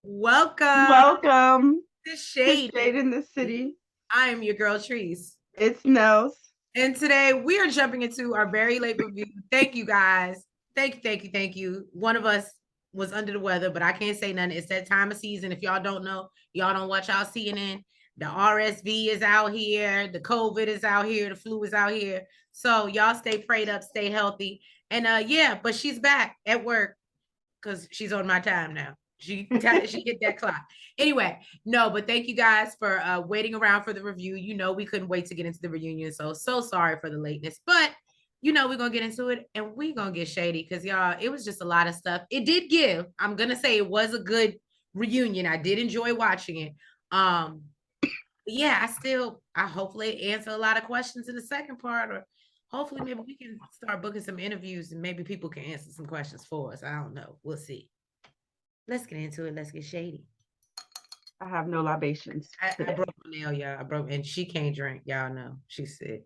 Welcome Welcome to to Shady. Shadeinthecity. I am your girl Treese. It's Nels. And today we are jumping into our very late review. Thank you guys. Thank you. One of us was under the weather, but I can't say nothing. It's that time of season. If y'all don't know, y'all don't watch y'all CNN. The RSV is out here, the COVID is out here, the flu is out here. So y'all stay prayed up, stay healthy. And yeah, but she's back at work because she's on my time now. She hit that clock. Anyway, no, but thank you guys for waiting around for the review. You know, we couldn't wait to get into the reunion. So sorry for the lateness. But you know, we're gonna get into it and we're gonna get shady because y'all, it was just a lot of stuff. It did give. I'm gonna say it was a good reunion. I did enjoy watching it. Yeah, I hopefully answer a lot of questions in the second part, or hopefully maybe we can start booking some interviews and maybe people can answer some questions for us. I don't know. We'll see. Let's get into it. Let's get shady. I have no libations. I broke my nail, y'all. I broke, and she can't drink. Y'all know she's sick.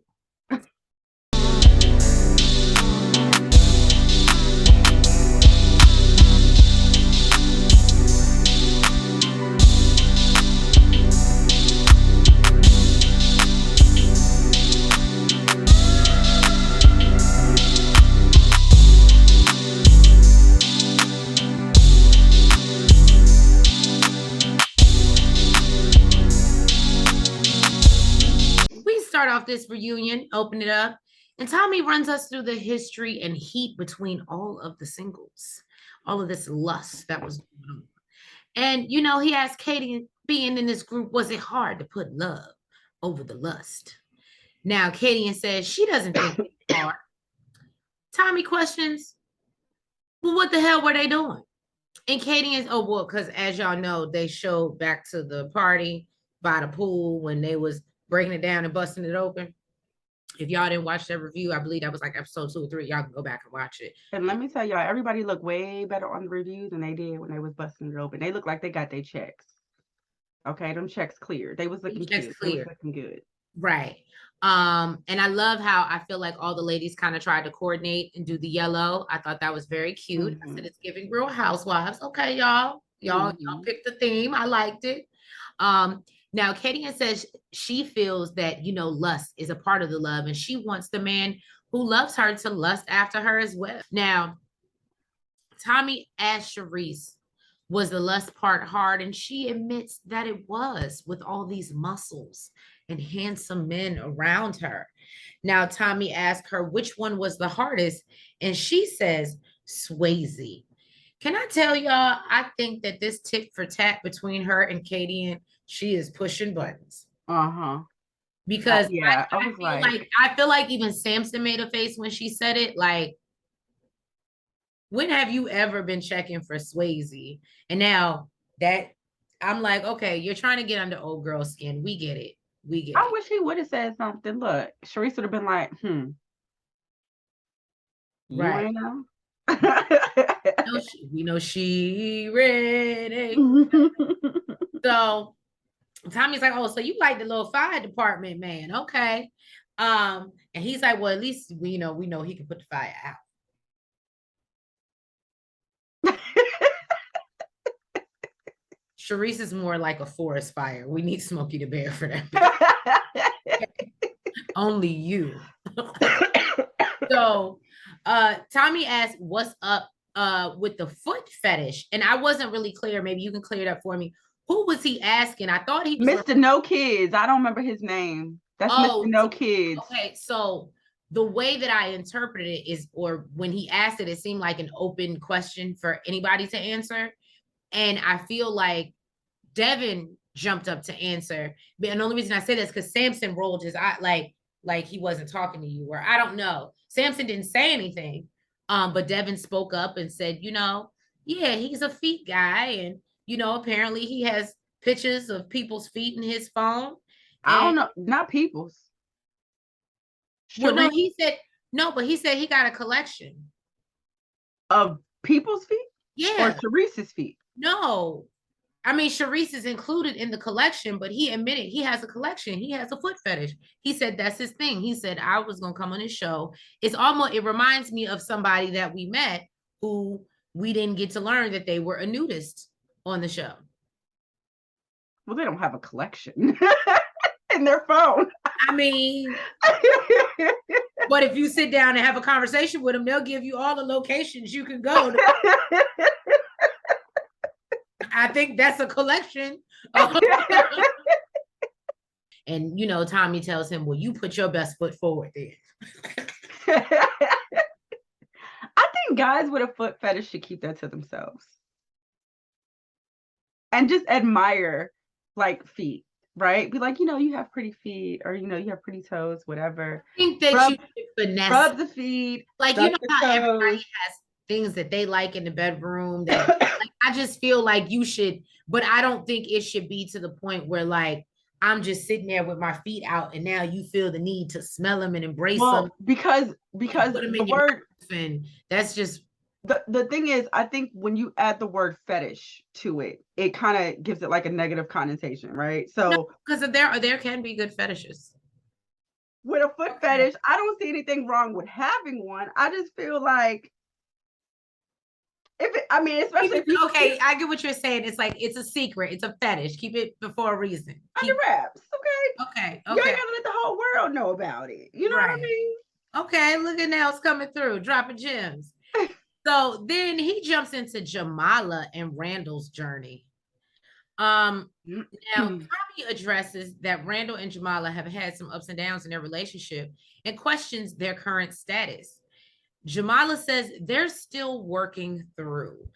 We start off this reunion, open it up, and Tommy runs us through the history and heat between all of the singles, all of this lust that was going on. And you know, he asked Katie, being in this group, was it hard to put love over the lust? Now, Katie says she doesn't think it's hard. Tommy questions, well, what the hell were they doing? And Katie is, oh, well, because as y'all know, they showed back to the party by the pool when they was breaking it down and busting it open. If y'all didn't watch that review, I believe that was like episode 2 or 3. Y'all can go back and watch it. And let me tell y'all, everybody looked way better on the review than they did when they was busting it open. They looked like they got their checks. Okay, them checks cleared. They was looking cute. They was looking good. Right. And I love how I feel like all the ladies kind of tried to coordinate and do the yellow. I thought that was very cute. I said it's giving Real Housewives. Okay, y'all picked the theme. I liked it. Now Katie says she feels that lust is a part of the love, and she wants the man who loves her to lust after her as well. Now, Tommy asked Sharice, was the lust part hard? And she admits that it was, with all these muscles and handsome men around her. Now, Tommy asked her which one was the hardest, and she says, Swayze. Can I tell y'all, I think that this tit for tat between her and Katie, and she is pushing buttons. Because yeah, I feel like even Samson made a face when she said it. Like, when have you ever been checking for Swayze? And now that I'm like, okay, you're trying to get under old girl skin. We get it. I wish he would have said something. Look, Sharice would have been like, you right. ain't know. We know she ready. So Tommy's like, oh, so you like the little fire department man. Okay. And he's like, well, at least we know he can put the fire out. Sharice is more like a forest fire. We need Smokey the Bear for that. Only you. So Tommy asked, what's up with the foot fetish? And I wasn't really clear. Maybe you can clear it up for me. Who was he asking? I thought he was Mr. No Kids. I don't remember his name. That's Mr. No Kids. Okay, so the way that I interpreted it is, or when he asked it, it seemed like an open question for anybody to answer. And I feel like Devin jumped up to answer. And the only reason I say this because Samson rolled his eye like he wasn't talking to you, or I don't know. Samson didn't say anything. But Devin spoke up and said, yeah, he's a feet guy. And, apparently he has pictures of people's feet in his phone. I don't know, not people's. Well, no, he said he got a collection of people's feet. Yeah, or Sharice's feet. No, I mean Sharice is included in the collection, but he admitted he has a collection. He has a foot fetish. He said that's his thing. He said I was gonna come on his show. It reminds me of somebody that we met who we didn't get to learn that they were a nudist. on the show? Well, they don't have a collection in their phone. I mean, but if you sit down and have a conversation with them, they'll give you all the locations you can go to. I think that's a collection. And, you know, Tommy tells him, well, you put your best foot forward there. I think guys with a foot fetish should keep that to themselves. And just admire, like, feet, right? Be like, you know, you have pretty feet, or, you know, you have pretty toes, whatever. I think that you should finesse. Rub the feet. Like, you know how everybody has things that they like in the bedroom. That, like, I just feel like you should, but I don't think it should be to the point where, like, I'm just sitting there with my feet out, and now you feel the need to smell them and embrace them. Because the word, and that's just the thing is, I think when you add the word fetish to it, it kind of gives it like a negative connotation, right? So because there can be good fetishes. With a foot fetish, I don't see anything wrong with having one. I just feel like especially okay, I get what you're saying. It's like, it's a secret. It's a fetish. Keep it before a reason. Under wraps. Okay. You ain't gotta let the whole world know about it. You know what I mean? Okay, look at Nels coming through, dropping gems. So then he jumps into Jamala and Randall's journey. Now Tommy addresses that Randall and Jamala have had some ups and downs in their relationship and questions their current status. Jamala says they're still working through.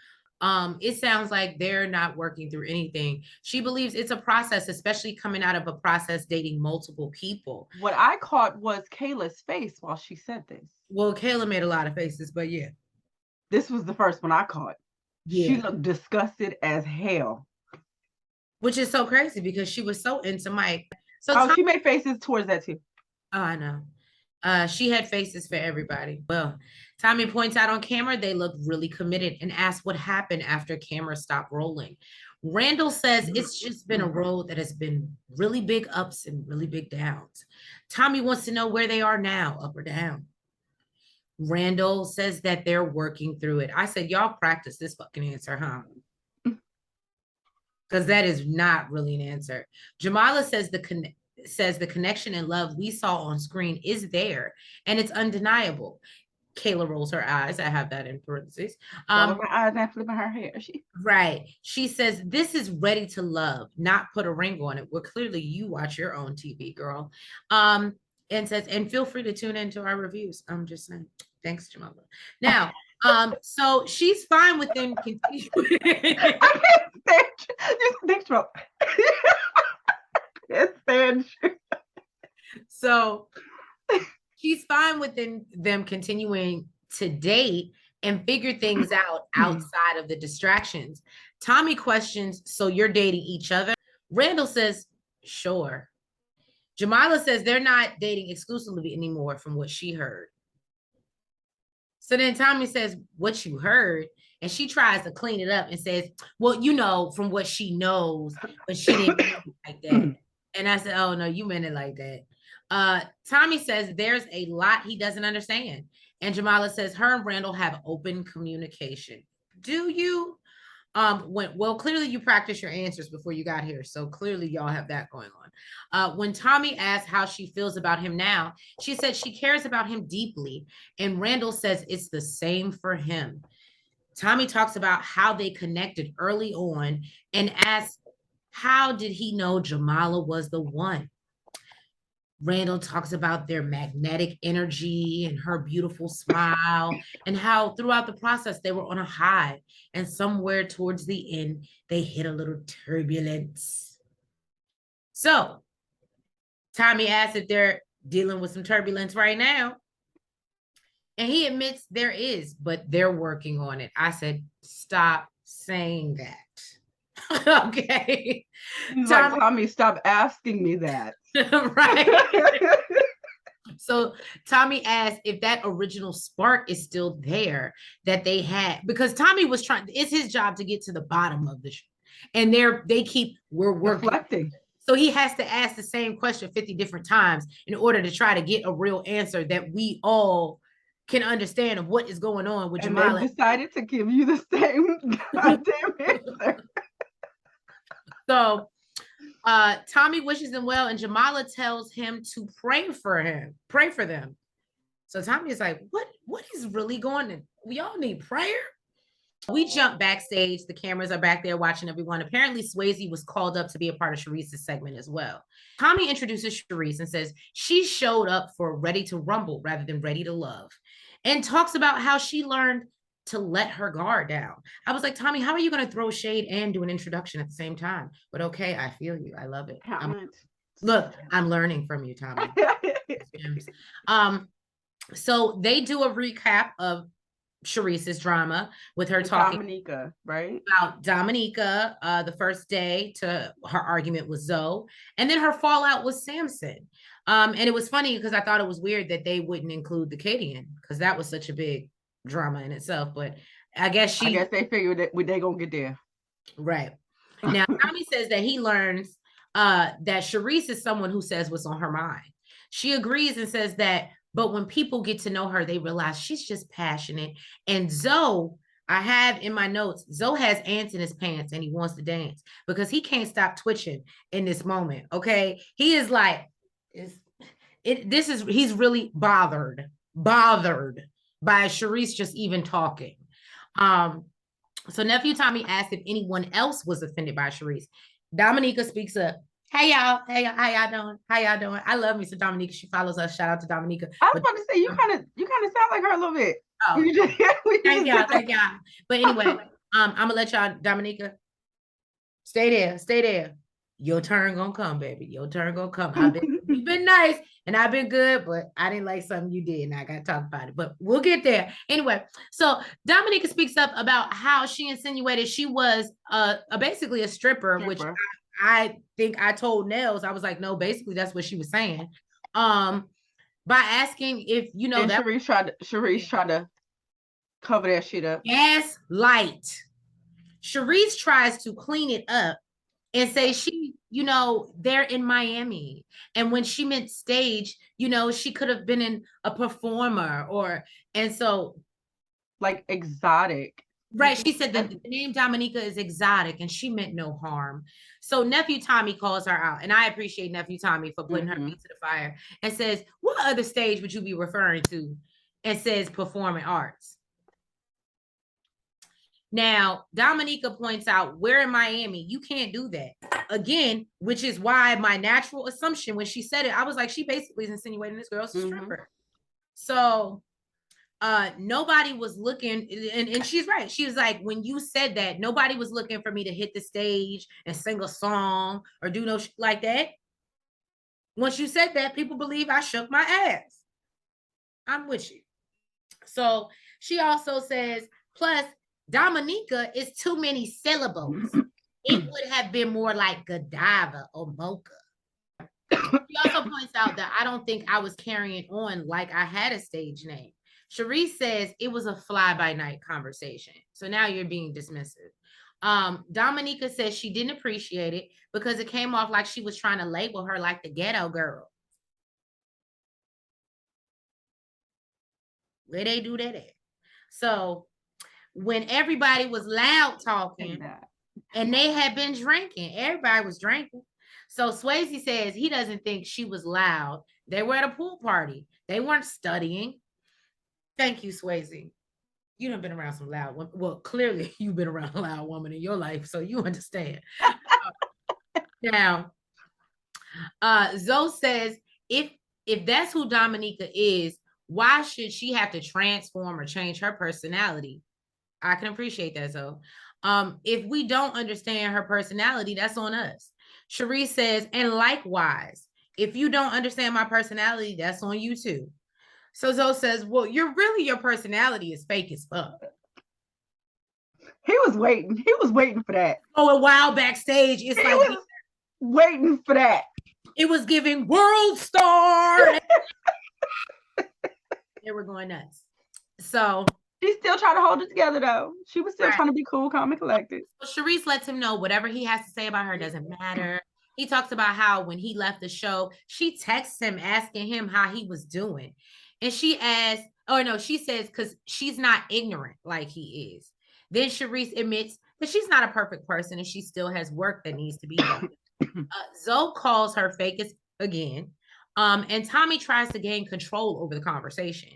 It sounds like they're not working through anything. She believes it's a process, especially coming out of a process dating multiple people. What I caught was Kayla's face while she said this. Well, Kayla made a lot of faces, but yeah. This was the first one I caught. Yeah. She looked disgusted as hell. Which is so crazy because she was so into Mike. So she made faces towards that too. Oh, I know. She had faces for everybody. Well, Tommy points out on camera they look really committed and asks what happened after camera stopped rolling. Randall says it's just been a road that has been really big ups and really big downs. Tommy wants to know where they are now, up or down. Randall says that they're working through it. I said, y'all practice this fucking answer, huh? Because that is not really an answer. Jamala says the connection and love we saw on screen is there, and it's undeniable. Kayla rolls her eyes. I have that in parentheses. My eyes and flipping her hair. Right. She says, this is ready to love, not put a ring on it. Well, clearly you watch your own TV, girl. And says, and feel free to tune into our reviews. I'm just saying. Thanks, Jamala. Now, so she's fine with them continuing. I can't stand you. So she's fine with them continuing to date and figure things out outside of the distractions. Tommy questions, so you're dating each other? Randall says, sure. Jamala says they're not dating exclusively anymore from what she heard. So then Tommy says, what you heard? And she tries to clean it up and says, well, you know, from what she knows, but she didn't mean it like that. And I said, oh, no, you meant it like that. Tommy says there's a lot he doesn't understand. And Jamala says her and Randall have open communication. Do you? Well, clearly you practiced your answers before you got here. So clearly y'all have that going on. When Tommy asks how she feels about him now, she said she cares about him deeply. And Randall says it's the same for him. Tommy talks about how they connected early on and asks, how did he know Jamala was the one? Randall talks about their magnetic energy and her beautiful smile and how throughout the process they were on a high and somewhere towards the end they hit a little turbulence. So Tommy asks if they're dealing with some turbulence right now. And he admits there is, but they're working on it. I said, stop saying that. Okay. Tommy, stop asking me that. Right. So Tommy asked if that original spark is still there that they had, because Tommy was trying, it's his job to get to the bottom of the show. And we're reflecting. So he has to ask the same question 50 different times in order to try to get a real answer that we all can understand of what is going on with Jamala. They decided to give you the same goddamn answer. So Tommy wishes them well, and Jamala tells him to pray for them. So Tommy is like, what is really going on? We all need prayer. We jump backstage. The cameras are back there watching everyone. Apparently, Swayze was called up to be a part of Charisse's segment as well. Tommy introduces Charisse and says she showed up for Ready to Rumble rather than Ready to Love, and talks about how she learned to let her guard down. I was like, Tommy, how are you going to throw shade and do an introduction at the same time? But okay, I feel you. I love it. Look, I'm learning from you, Tommy. So they do a recap of Charisse's drama with her talking Dominica, right? About Dominica, the first day to her argument with Zoe, and then her fallout with Samson. And it was funny because I thought it was weird that they wouldn't include the Cadian because that was such a big drama in itself. But I guess they figured that they gonna get there. Right. Now, Tommy says that he learns that Charisse is someone who says what's on her mind. She agrees and says that, but when people get to know her, they realize she's just passionate. And Zoe, I have in my notes, Zoe has ants in his pants and he wants to dance because he can't stop twitching in this moment. Okay. He is like, he's really bothered by Charisse just even talking. So nephew Tommy asked if anyone else was offended by Charisse. Dominica speaks up. Hey y'all, how y'all doing? How y'all doing? I love me some Dominica. She follows us. Shout out to Dominica. I was about to say you kind of sound like her a little bit. Oh, thank y'all. But anyway, I'm gonna let y'all, Dominica, stay there. Your turn gonna come, baby. Your turn gonna come. You've been nice and I've been good, but I didn't like something you did, and I gotta talk about it. But we'll get there. Anyway, so Dominica speaks up about how she insinuated she was basically a stripper. Which I think I told Nels, I was like, no, basically that's what she was saying. By asking if and that Charisse tried to cover that shit up. Gaslight. Charisse tries to clean it up and say she, they're in Miami. And when she meant stage, she could have been in a performer and so. Like exotic. Right. She said that the name Dominica is exotic and she meant no harm. So nephew Tommy calls her out. And I appreciate nephew Tommy for putting her feet to the fire and says, what other stage would you be referring to? And says performing arts. Now, Dominica points out, we're in Miami. You can't do that. Again, which is why my natural assumption when she said it, I was like, she basically is insinuating this girl's a stripper. So nobody was looking, and she's right. She was like, when you said that, nobody was looking for me to hit the stage and sing a song or do no shit like that. Once you said that, people believe I shook my ass. I'm with you. So she also says, plus Dominica is too many syllables. It would have been more like Godiva or Mocha. She also points out that I don't think I was carrying on like I had a stage name. Charisse says it was a fly-by-night conversation. So now you're being dismissive. Dominica says she didn't appreciate it because it came off like she was trying to label her like the ghetto girl. Where they do that at? So when everybody was loud talking and they had been drinking, everybody was drinking. So Swayze says he doesn't think she was loud. They were at a pool party. They weren't studying. Thank you, Swayze. You done been around some loud women. Well, clearly you've been around a loud woman in your life, so you understand. Now, Zoe says, if that's who Dominica is, why should she have to transform or change her personality? I can appreciate that, Zoe. If we don't understand her personality, that's on us. Charisse says, and likewise, if you don't understand my personality, that's on you too. So Zoe says, well, your personality is fake as fuck. He was waiting for that. Oh, a while backstage. It's he was waiting for that. It was giving world star. They were going nuts. So she's still trying to hold it together, though. She was still trying to be cool, calm, and collected. So Charisse lets him know whatever he has to say about her doesn't matter. He talks about how when he left the show, she texts him asking him how he was doing. And she says, because she's not ignorant like he is. Then Charisse admits but she's not a perfect person and she still has work that needs to be done. Zoe calls her fakest again. And Tommy tries to gain control over the conversation.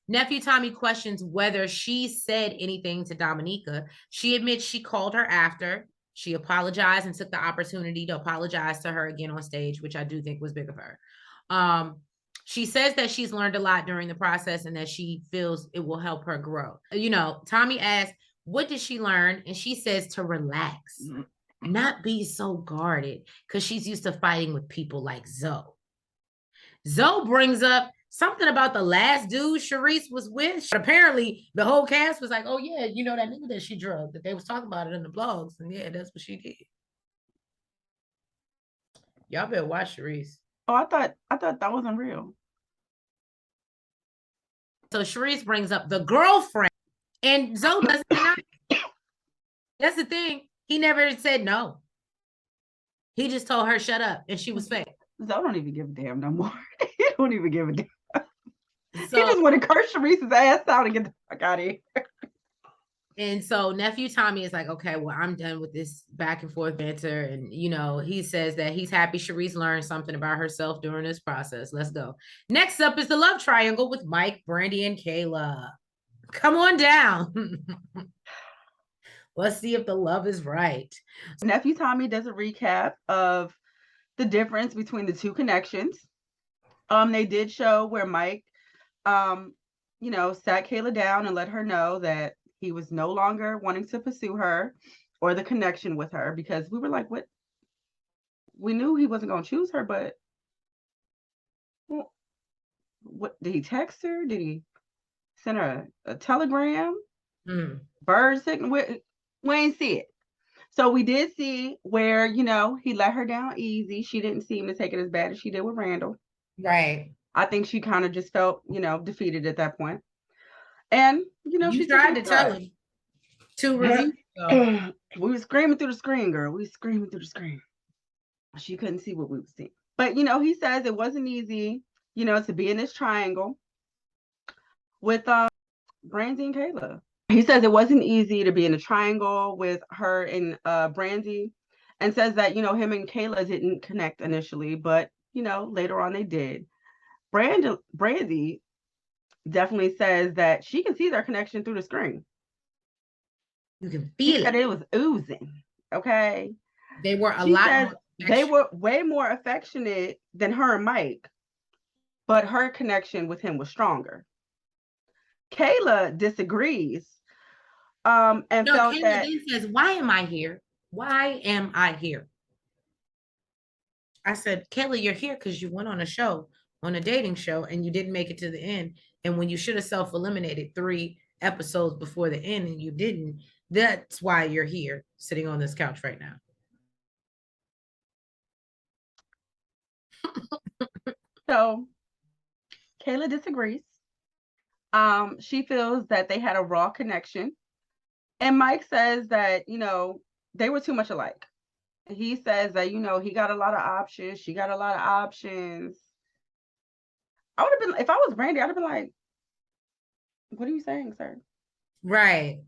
Nephew Tommy questions whether she said anything to Dominica. She admits she called her after. She apologized and took the opportunity to apologize to her again on stage, which I do think was big of her. She says that she's learned a lot during the process and that she feels it will help her grow. You know, Tommy asks, what did she learn? And she says to relax, not be so guarded, because she's used to fighting with people like Zoe. Zoe brings up something about the last dude Sharice was with. Apparently, the whole cast was like, oh, yeah, you know that nigga that she drugged, that they was talking about it in the blogs. And yeah, that's what she did. Y'all better watch Sharice. Oh, I thought that wasn't real. So Sharice brings up the girlfriend, and Zoe doesn't deny it. That's the thing. He never said no. He just told her, shut up, and she was fake. Zoe don't even give a damn no more. He don't even give a damn. So, he just want to curse Sharice's ass out and get the fuck out of here. And so nephew Tommy is like, okay, well, I'm done with this back and forth banter. And, you know, he says that he's happy Sharice learned something about herself during this process. Let's go. Next up is the love triangle with Mike, Brandy, and Kayla. Come on down. Let's see if the love is right. Nephew Tommy does a recap of the difference between the two connections. They did show where Mike, you know, sat Kayla down and let her know that he was no longer wanting to pursue her or the connection with her, because we were like, what? We knew he wasn't going to choose her, but what did he text her? Did he send her a telegram? Bird signal? We ain't see it. So we did see where, you know, he let her down easy. She didn't seem to take it as bad as she did with Randall. Right. I think she kind of just felt, you know, defeated at that point. And, you know, she tried to tell him to review. We were screaming through the screen, girl. We were screaming through the screen. She couldn't see what we were seeing. But, you know, he says it wasn't easy, you know, to be in this triangle with Brandy and Kayla. He says it wasn't easy to be in a triangle with her and Brandy, and says that, you know, him and Kayla didn't connect initially, but, you know, later on they did. Brandy definitely says that she can see their connection through the screen. You can feel it. It was oozing. Okay. They were a lot. They were way more affectionate than her and Mike, but her connection with him was stronger. Kayla disagrees. And felt Kayla that then says, why am I here? Why am I here? I said, Kayla, you're here because you went on a show, on a dating show, and you didn't make it to the end. And when you should have self-eliminated 3 episodes before the end and you didn't, that's why you're here sitting on this couch right now. So Kayla disagrees. She feels that they had a raw connection. And Mike says that, you know, they were too much alike. He says that, you know, he got a lot of options. She got a lot of options. I would have been, if I was Brandy, I'd have been like, what are you saying, sir? Right.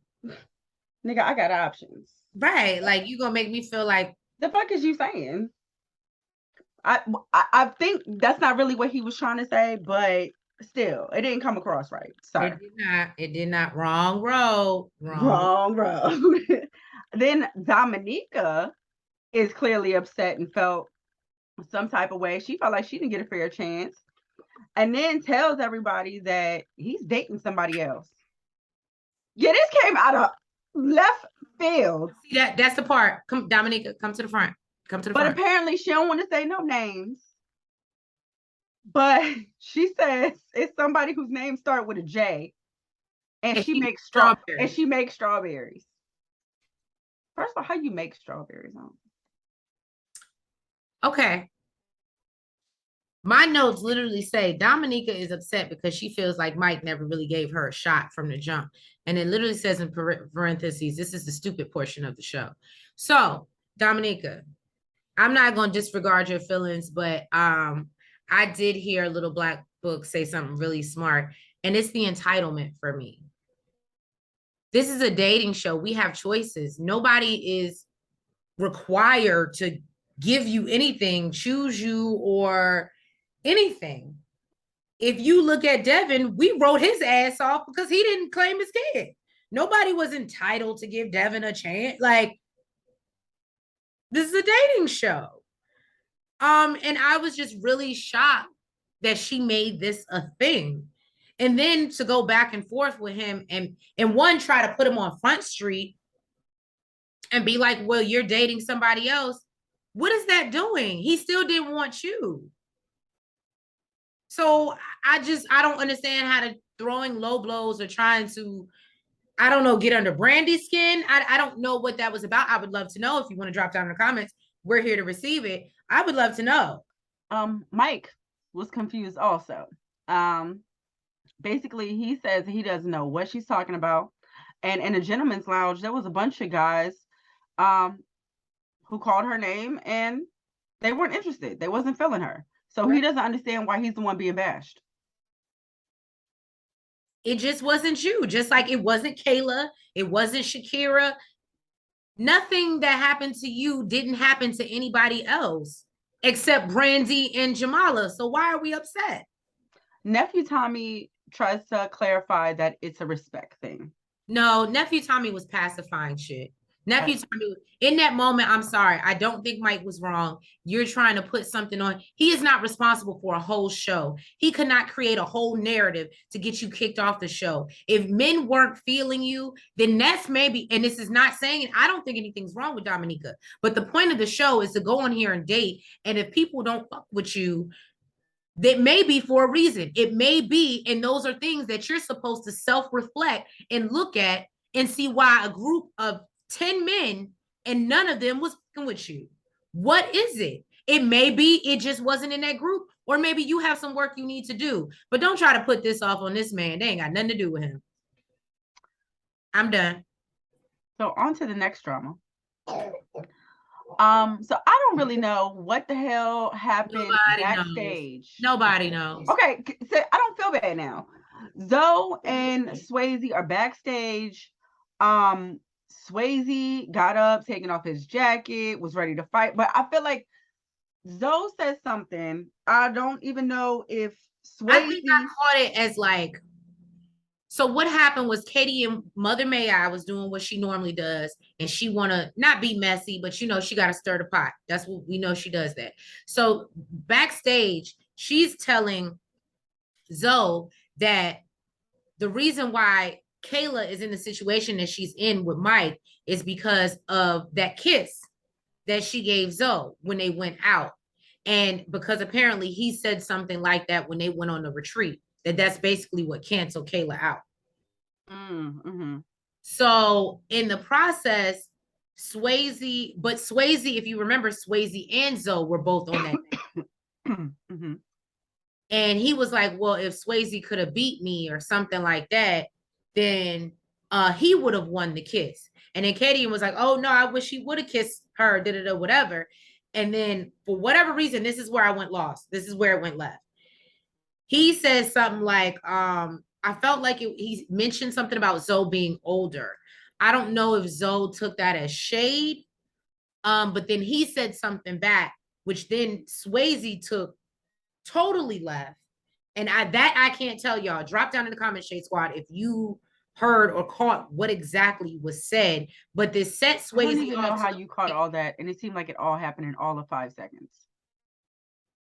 Nigga, I got options. Right. Like, you gonna make me feel like, the fuck is you saying? I think that's not really what he was trying to say, but still, it didn't come across right. Sorry. It did not. Wrong road. Wrong road. Then Dominica is clearly upset and felt some type of way. She felt like she didn't get a fair chance. And then tells everybody that he's dating somebody else. Yeah, this came out of left field. See, that's the part. Come, Dominica, come to the front. Come to the front. But apparently she don't want to say no names. But she says it's somebody whose name starts with a J. And she makes strawberries. And she makes strawberries. First of all, how you make strawberries? Okay. My notes literally say Dominica is upset because she feels like Mike never really gave her a shot from the jump. And it literally says in parentheses, this is the stupid portion of the show. So, Dominica, I'm not going to disregard your feelings, but I did hear a little black book say something really smart, and it's the entitlement for me. This is a dating show. We have choices. Nobody is required to give you anything, choose you, or anything. If you look at Devin, we wrote his ass off because he didn't claim his kid. Nobody was entitled to give Devin a chance. Like, this is a dating show. And I was just really shocked that she made this a thing. And then to go back and forth with him and one try to put him on Front Street and be like, well, you're dating somebody else. What is that doing? He still didn't want you. So I don't understand how to throwing low blows or trying to, I don't know, get under Brandy's skin. I don't know what that was about. I would love to know. If you want to drop down in the comments, we're here to receive it. I would love to know. Mike was confused also. Basically, he says he doesn't know what she's talking about. And in a gentleman's lounge, there was a bunch of guys who called her name and they weren't interested. They wasn't feeling her. So right. He doesn't understand why he's the one being bashed. It just wasn't you. Just like it wasn't Kayla. It wasn't Shakira. Nothing that happened to you didn't happen to anybody else except Brandy and Jamala. So why are we upset? Nephew Tommy tries to clarify that it's a respect thing. No, Nephew Tommy was pacifying shit. Nephew Tommy, in that moment, I'm sorry. I don't think Mike was wrong. You're trying to put something on. He is not responsible for a whole show. He could not create a whole narrative to get you kicked off the show. If men weren't feeling you, then that's maybe, and this is not saying, I don't think anything's wrong with Dominica, but the point of the show is to go on here and date. And if people don't fuck with you, that may be for a reason. It may be, and those are things that you're supposed to self-reflect and look at and see why a group of 10 men and none of them was fucking with you. What is it? It may be it just wasn't in that group, or maybe you have some work you need to do. But don't try to put this off on this man. They ain't got nothing to do with him. I'm done. So on to the next drama. So I don't really know what the hell happened backstage. Nobody knows. Okay, so I don't feel bad now. Zoe and Swayze are backstage. Swayze got up, taking off his jacket, was ready to fight. But I feel like Zoe said something. I don't even know if Swayze... I think I caught it as like... So what happened was Katie and Mother May I was doing what she normally does. And she want to not be messy, but you know, she got to stir the pot. That's what we know, she does that. So backstage, she's telling Zoe that the reason why Kayla is in the situation that she's in with Mike is because of that kiss that she gave Zoe when they went out. And because apparently he said something like that when they went on the retreat, that's basically what canceled Kayla out. Mm-hmm. So in the process, Swayze, if you remember, Swayze and Zoe were both on that. Mm-hmm. And he was like, well, if Swayze could have beat me or something like that, then he would have won the kiss. And then Katie was like, oh no, I wish he would have kissed her, whatever. And then for whatever reason, this is where I went lost. This is where it went left. He says something like, I felt like he mentioned something about Zoe being older. I don't know if Zoe took that as shade, but then he said something back, which then Swayze took totally left. And I can't tell y'all. Drop down in the comment, Shade Squad, if you heard or caught what exactly was said. But this set Swayze. I don't even know how you caught all that, and it seemed like it all happened in all of 5 seconds.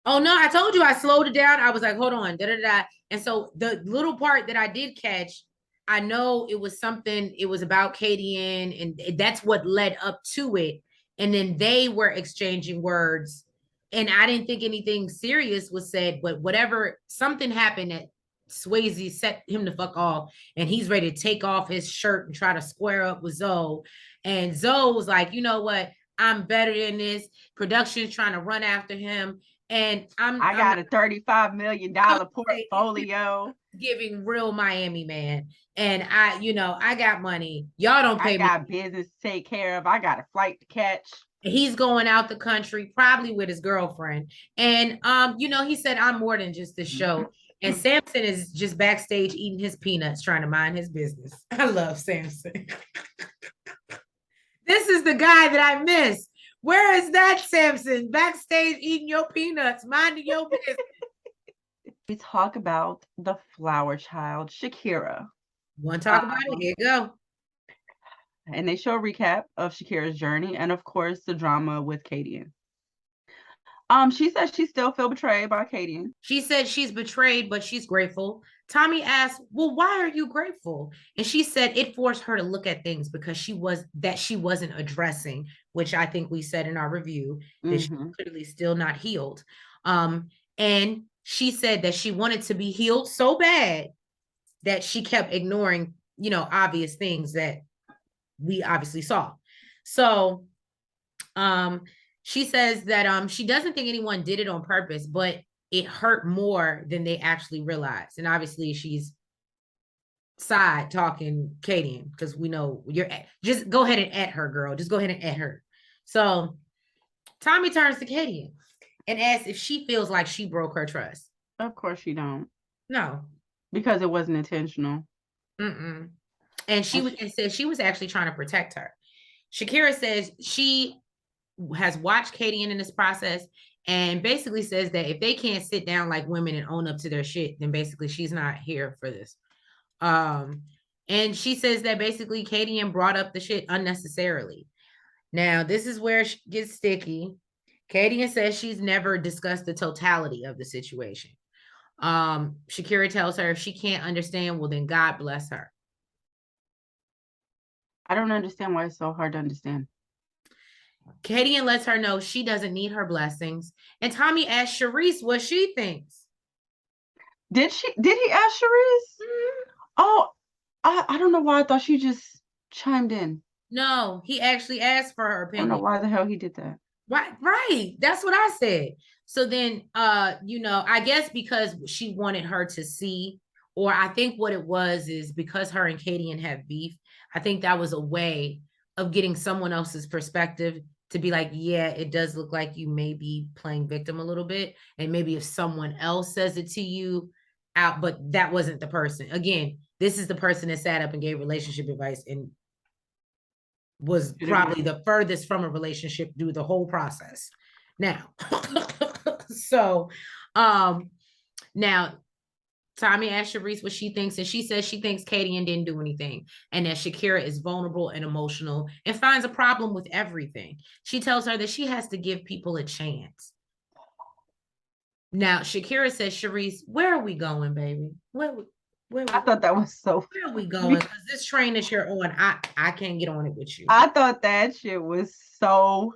Oh no, I told you I slowed it down. I was like, hold on, da-da-da. And so the little part that I did catch, I know it was something, it was about Katie and that's what led up to it. And then they were exchanging words. And I didn't think anything serious was said, but whatever, something happened that Swayze set him the fuck off, and he's ready to take off his shirt and try to square up with Zoe. And Zoe was like, you know what? I'm better than this. Production's trying to run after him. And I got a $35 million portfolio. Giving real Miami, man. And I got money. Y'all don't pay me. I got business to take care of. I got a flight to catch. He's going out the country, probably with his girlfriend. And, he said, I'm more than just this show. And Samson is just backstage eating his peanuts, trying to mind his business. I love Samson. This is the guy that I miss. Where is that Samson? Backstage eating your peanuts, minding your business. We talk about the flower child, Shakira. Want to talk about it? Here you go. And they show a recap of Shakira's journey and, of course, the drama with Kadian. She says she still feel betrayed by Kadian. She said she's betrayed, but she's grateful. Tommy asked, well, why are you grateful? And she said it forced her to look at things because she wasn't addressing, which I think we said in our review, that she's clearly still not healed. And she said that she wanted to be healed so bad that she kept ignoring, obvious things that we obviously saw. So she says that she doesn't think anyone did it on purpose, but it hurt more than they actually realized. And obviously she's side talking Kadian, because we know just go ahead and at her, girl. Just go ahead and at her. So Tommy turns to Kadian and asks if she feels like she broke her trust. Of course she don't. No. Because it wasn't intentional. And she said she was actually trying to protect her. Shakira says she has watched Kadian in this process and basically says that if they can't sit down like women and own up to their shit, then basically she's not here for this. And she says that basically Kadian brought up the shit unnecessarily. Now, this is where it gets sticky. Kadian says she's never discussed the totality of the situation. Shakira tells her if she can't understand, well, then God bless her. I don't understand why it's so hard to understand. Kadian lets her know she doesn't need her blessings. And Tommy asks Sharice what she thinks. Did he ask Sharice? Oh, I don't know why I thought she just chimed in. No, he actually asked for her opinion. I don't know why the hell he did that. Right. That's what I said. So then, I guess because she wanted her to see, or I think what it was is because her and Kadian have beef, I think that was a way of getting someone else's perspective to be like, yeah, it does look like you may be playing victim a little bit. And maybe if someone else says it to you out, but that wasn't the person. Again, this is the person that sat up and gave relationship advice and was probably the furthest from a relationship through the whole process. Now, so now Tommy asked Sharice what she thinks, and she says she thinks Kadian didn't do anything, and that Shakira is vulnerable and emotional and finds a problem with everything. She tells her that she has to give people a chance. Now, Shakira says, Sharice, where are we going, baby? Where I thought that was so where are we going? Because this train that you're on, I can't get on it with you. I thought that shit was so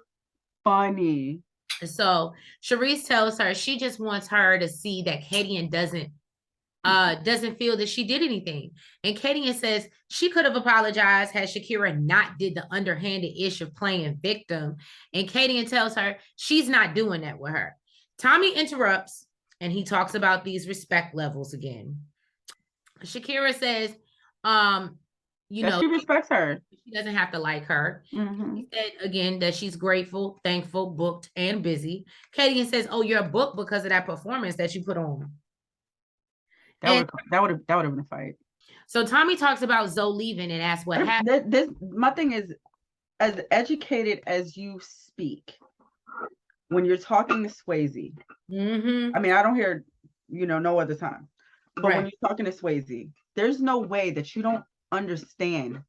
funny. So Sharice tells her she just wants her to see that Kadian doesn't feel that she did anything. And Kadian says she could have apologized had Shakira not did the underhanded ish of playing victim. And Kadian tells her she's not doing that with her. Tommy interrupts and he talks about these respect levels again. Shakira says, she respects her. She doesn't have to like her. She said again that she's grateful, thankful, booked, and busy. Kadian says, oh, you're booked because of that performance that you put on. That would have been a fight. So Tommy talks about Zoe leaving and asks what happened. My thing is, as educated as you speak, when you're talking to Swayze, I mean, I don't hear, no other time. But when you're talking to Swayze, there's no way that you don't understand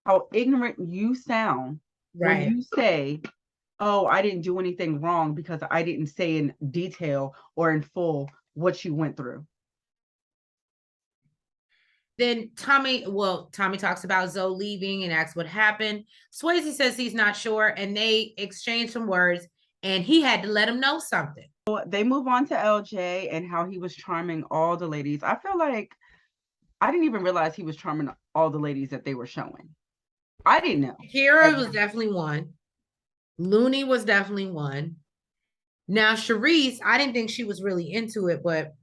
how ignorant you sound when you say, oh, I didn't do anything wrong because I didn't say in detail or in full what you went through. Then Tommy talks about Zoe leaving and asks what happened. Swayze says he's not sure, and they exchange some words, and he had to let him know something. They move on to LJ and how he was charming all the ladies. I feel like I didn't even realize he was charming all the ladies that they were showing. I didn't know. Kira was definitely one. Looney was definitely one. Now, Sharice, I didn't think she was really into it, but,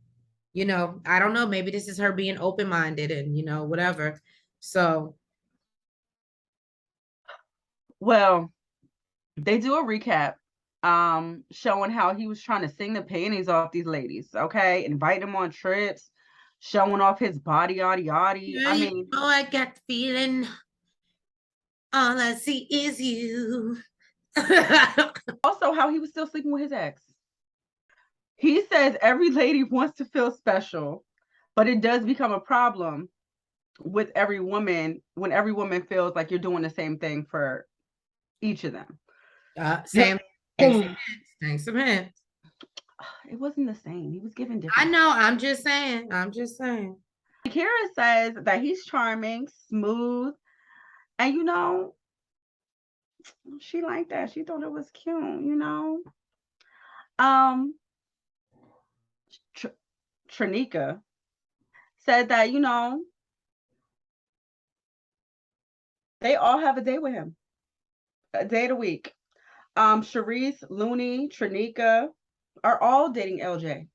I don't know. Maybe this is her being open-minded and, whatever. So. Well, they do a recap showing how he was trying to sing the panties off these ladies, okay? Invite them on trips, showing off his body, yada yada. Yeah, I mean, I got the feeling all I see is you. also how he was still sleeping with his ex. He says every lady wants to feel special, but it does become a problem with every woman when every woman feels like you're doing the same thing for each of them. Sam, thanks some hints. It wasn't the same. He was given I different. know. I'm just saying. Kira says that he's charming, smooth, and she liked that. She thought it was cute. Trinika said that, they all have a day with him, a day of the week. Sharice, Looney, Trinika are all dating LJ.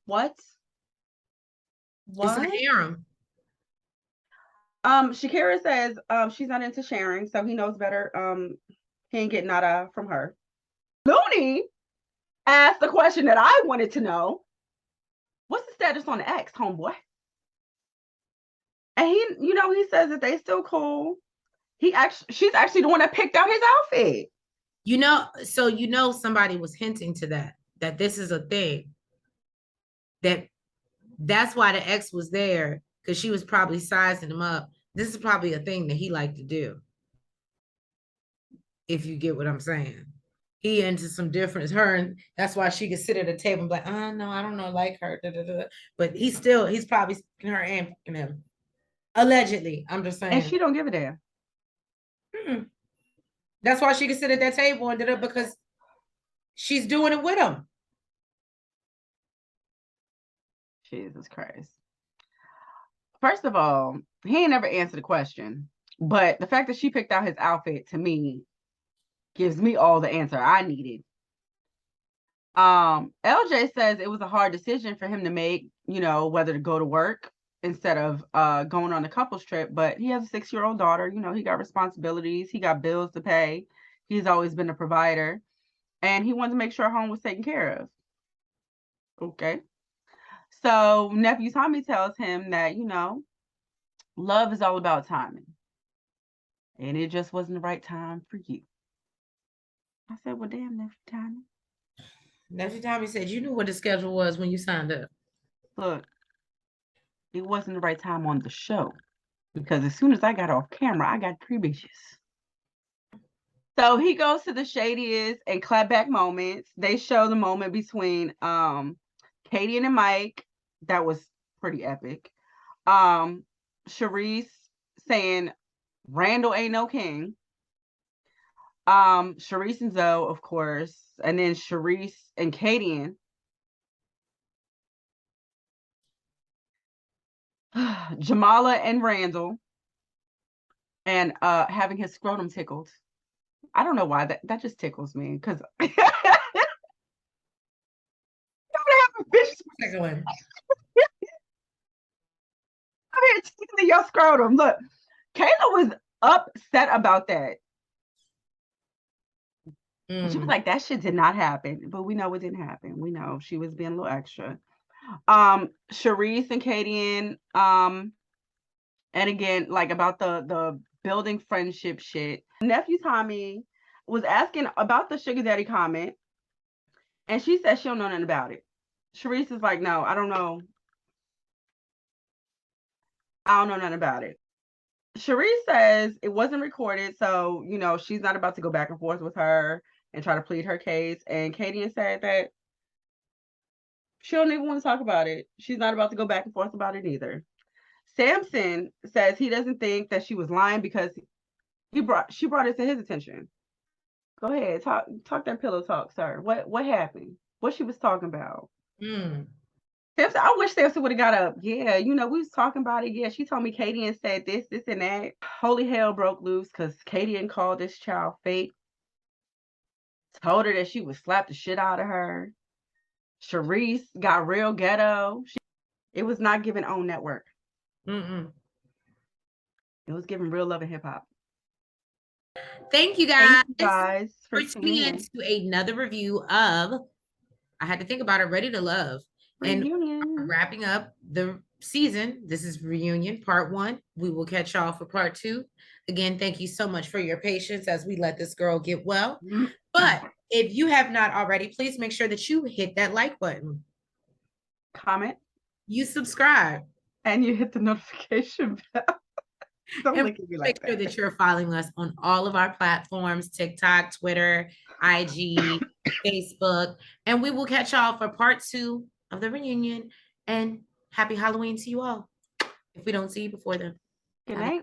What? It's a harem. Shakira says she's not into sharing, so he knows better. He ain't getting nada from her. Looney asked the question that I wanted to know. What's the status on the ex, homeboy? And he says that they still cool. She's actually the one that picked out his outfit. So somebody was hinting to that this is a thing. That's why the ex was there, because she was probably sizing him up. This is probably a thing that he liked to do. If you get what I'm saying. He into some difference. And that's why she could sit at a table and be like, oh no, I don't know, like her. Da, da, da. But he's probably fucking her and fucking him. Allegedly. I'm just saying. And she don't give a damn. Mm-mm. That's why she could sit at that table and did it, because she's doing it with him. Jesus Christ. First of all, he ain't never answered the question. But the fact that she picked out his outfit, to me, gives me all the answer I needed. LJ says it was a hard decision for him to make, whether to go to work instead of going on a couples trip. But he has a 6-year-old daughter. He got responsibilities. He got bills to pay. He's always been a provider. And he wanted to make sure home was taken care of. Okay. So nephew Tommy tells him that, love is all about timing. And it just wasn't the right time for you. I said, well, damn, nephew Tommy. Nephew Tommy said, you knew what the schedule was when you signed up. Look, it wasn't the right time on the show. Because as soon as I got off camera, I got 3 bitches. So he goes to the shadiest and clapback moments. They show the moment between Katie and Mike. That was pretty epic. Sharice saying Randall ain't no king. Sharice and Zoe, of course, and then Sharice and Kadian. Jamala and Randall, and having his scrotum tickled. I don't know why that just tickles me, because I'm here tickling your scrotum. Look, Kayla was upset about that. She was like, that shit did not happen. But we know it didn't happen. We know she was being a little extra. Sharice and Kadian, and again, like about the building friendship shit. Nephew Tommy was asking about the sugar daddy comment, and she said she don't know nothing about it. Sharice is like, no, I don't know. I don't know nothing about it. Sharice says it wasn't recorded, so she's not about to go back and forth with her and try to plead her case. And Kadian said that she don't even want to talk about it. She's not about to go back and forth about it either. Samson says he doesn't think that she was lying because she brought it to his attention. Go ahead, talk that pillow talk, sir. What happened? What she was talking about? Samson, I wish Samson would have got up. Yeah, we was talking about it. Yeah, she told me Katie and said this, and that. Holy hell broke loose because Katie and called this child fake. Told her that she would slap the shit out of her. Sharice got real ghetto. It was not given on network. It was given real love and hip hop. Thank you guys, Thank you guys for for tuning tuning in in. to another review of, I had to think about it, Ready to Love. And Reunion. wrapping up the season. This is Reunion Part 1. We will catch y'all for Part 2. Again, thank you so much for your patience as we let this girl get well. But if you have not already, please make sure that you hit that like button, comment, you subscribe, and you hit the notification bell. Don't look at me like make sure that you're following us on all of our platforms: TikTok, Twitter, IG, Facebook. And we will catch y'all for Part 2 of the reunion. And happy Halloween to you all if we don't see you before then. Good night.